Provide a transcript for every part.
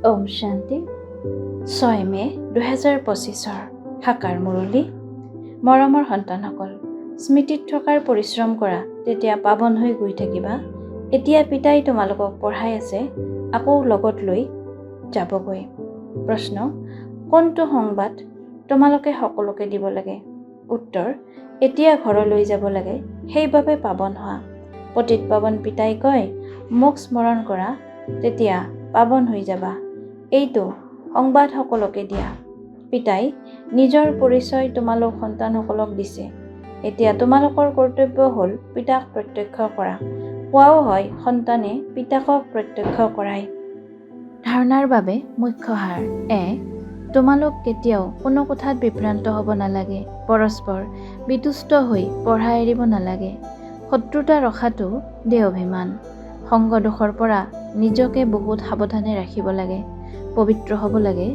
ওম শান্তি 6 মে 2025 সাকাৰ মুৰলী। মৰমৰ সন্তানসকল, স্মৃতিত থকাৰ পৰিশ্ৰম কৰা, তেতিয়া পাৱন হৈ গৈ থাকিবা। এতিয়া পিতাই তোমালোকক পঢ়াই আছে, আকৌ লগত লৈ যাবগৈ। প্ৰশ্ন: কোনটো সংবাদ তোমালোকে সকলোকে দিব লাগে? উত্তৰ: এতিয়া ঘৰলৈ যাব লাগে, সেইবাবে পাৱন হোৱা। পতিত পাৱন পিতাই কয়, মোক স্মৰণ কৰা, তেতিয়া পাৱন হৈ যাবা। এইটো সংবাদ সকলোকে দিয়া। পিতাই নিজৰ পৰিচয় তোমালোক সন্তানসকলক দিছে। এতিয়া তোমালোকৰ কৰ্তব্য হ'ল পিতাক প্ৰত্যক্ষ কৰা। কোৱাও হয়, সন্তানে পিতাকক প্ৰত্যক্ষ কৰাই। ধাৰণাৰ বাবে মুখ্য সাৰ: 1. তোমালোক কেতিয়াও কোনো কথাত বিভ্ৰান্ত হ'ব নালাগে। পৰস্পৰ বিতুষ্ট হৈ পঢ়া এৰিব নালাগে। শত্ৰুতা ৰখাটো দেহ অভিমান। সংগ দোষৰ পৰা নিজকে বহুত সাৱধানে ৰাখিব লাগে। পবিত্ৰ হ'ব লাগে।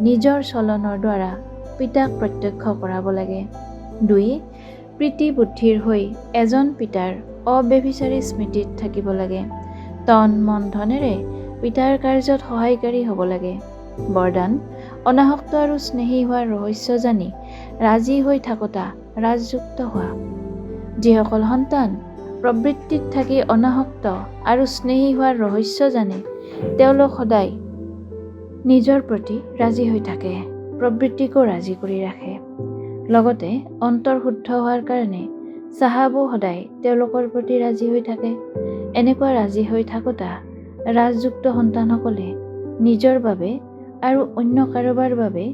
নিজৰ চলনৰ দ্বাৰা পিতাক প্ৰত্যক্ষ কৰাব লাগে। 2. প্ৰীতি বুদ্ধিৰ হৈ এজন পিতাৰ অব্যভিচাৰী স্মৃতিত থাকিব লাগে। তন মন ধনেৰে পিতাৰ কাৰ্যত সহায়কাৰী হ'ব লাগে। বৰদান: অনাসক্ত আৰু স্নেহী হোৱাৰ ৰহস্য জানি ৰাজি হৈ থাকোঁতা ৰাজযুক্ত হোৱা। যিসকল সন্তান প্ৰবৃত্তিত থাকি অনাসক্ত আৰু স্নেহী হোৱাৰ ৰহস্য জানে, তেওঁলোক সদায় নিজৰ প্ৰতি ৰাজি হৈ থাকে, প্ৰবৃত্তিকো ৰাজি কৰি ৰাখে। লগতে অন্তৰ শুদ্ধ হোৱাৰ কাৰণে চাহাবো সদায় তেওঁলোকৰ প্ৰতি ৰাজি হৈ থাকে। এনেকুৱা ৰাজি হৈ থাকোঁতা ৰাজযুক্ত সন্তানসকলে নিজৰ বাবে আৰু অন্য কাৰোবাৰ বাবে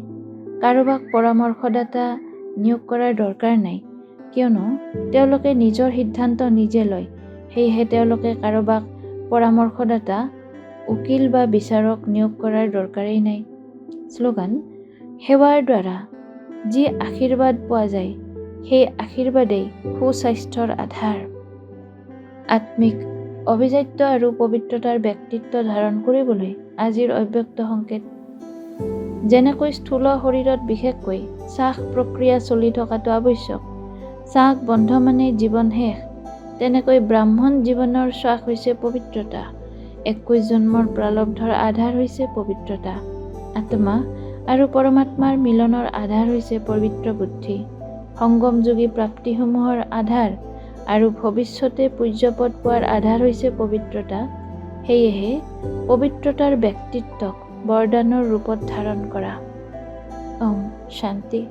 কাৰোবাক পৰামৰ্শদাতা নিয়োগ কৰাৰ দৰকাৰ নাই, কিয়নো তেওঁলোকে নিজৰ সিদ্ধান্ত নিজে লয়। সেয়েহে তেওঁলোকে কাৰোবাক পৰামৰ্শদাতা, উকিল বা বিচাৰক নিয়োগ কৰাৰ দৰকাৰেই নাই। শ্লোগান: সেৱাৰ দ্বাৰা যি আশীৰ্বাদ পোৱা যায়, সেই আশীৰ্বাদেই সুস্বাস্থ্যৰ আধাৰ। আত্মিক অভিজাত্য আৰু পবিত্ৰতাৰ ব্যক্তিত্ব ধাৰণ কৰিবলৈ আজিৰ অব্যক্ত সংকেত: যেনেকৈ স্থূল শৰীৰত বিশেষকৈ শ্বাস প্ৰক্ৰিয়া চলি থকাটো আৱশ্যক, শ্বাস বন্ধ মানে জীৱন শেষ, তেনেকৈ ব্ৰাহ্মণ জীৱনৰ শ্বাস হৈছে পবিত্ৰতা। 21 জন্মৰ প্ৰাৰব্ধৰ আধাৰ হৈছে পবিত্ৰতা। আত্মা আৰু পৰমাত্মাৰ মিলনৰ আধাৰ হৈছে পবিত্ৰ বুদ্ধি। সংগমযোগী প্ৰাপ্তিসমূহৰ আধাৰ আৰু ভৱিষ্যতে পূজ্যপদ পোৱাৰ আধাৰ হৈছে পবিত্ৰতা। সেয়েহে পবিত্ৰতাৰ ব্যক্তিত্বক বৰদানৰ ৰূপত ধাৰণ কৰা। ওম শান্তি।